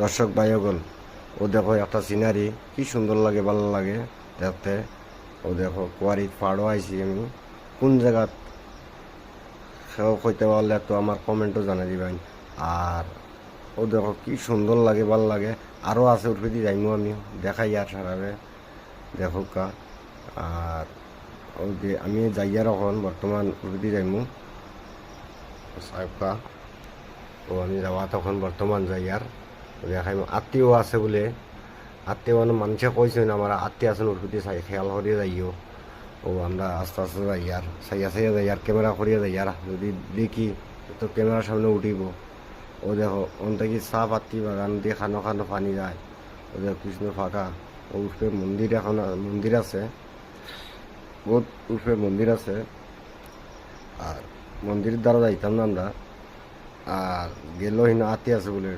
দর্শক ভাইগণ, ও দেখো একটা সিনারি কি সুন্দর লাগে, ভালো লাগে দেখতে। ও দেখো কুয়ারিত পাড়ও আইছি আমি, কোন জায়গাত সেও কইতে পারলে তো আমার কমেন্টও জানাই দিবেন। আর ও দেখো কি সুন্দর লাগে, ভালো লাগে। আরও আছে উঠে যাইমু, আমি দেখাই আর সারারে দেখো কা। আর ও যে আমি যাইয়ার এখন বর্তমান উঠে যাইমু সাহেবকা। ও আমি যাওয়া তখন বর্তমান যাইয়ার দেখাইমু। আত্মীয় আছে বলে, আত্মীয় মানে মানুষে কইছেন আমার আত্মীয় আছেন, ওর প্রতি খেয়াল করিয়ে যাইও। ও আমরা আস্তে আস্তে যাই আর সাইয়া সাইয়া যাই আর ক্যামেরা করিয়া যাই আর যদি দেখি তো ক্যামেরার সামনে উঠিব। ও দেখো অন্তে কি চা পাতি বাগান দিয়ে খানো খানো পানি যায়। ও দেখো কৃষ্ণ ফাঁকা। ও উঠবে মন্দির, এখন মন্দির আছে, বহুত উঠবে মন্দির আছে। আর মন্দিরের দ্বারা যাইতাম না আমরা। আর গেলেও হিনা আত্মীয় আছে বলে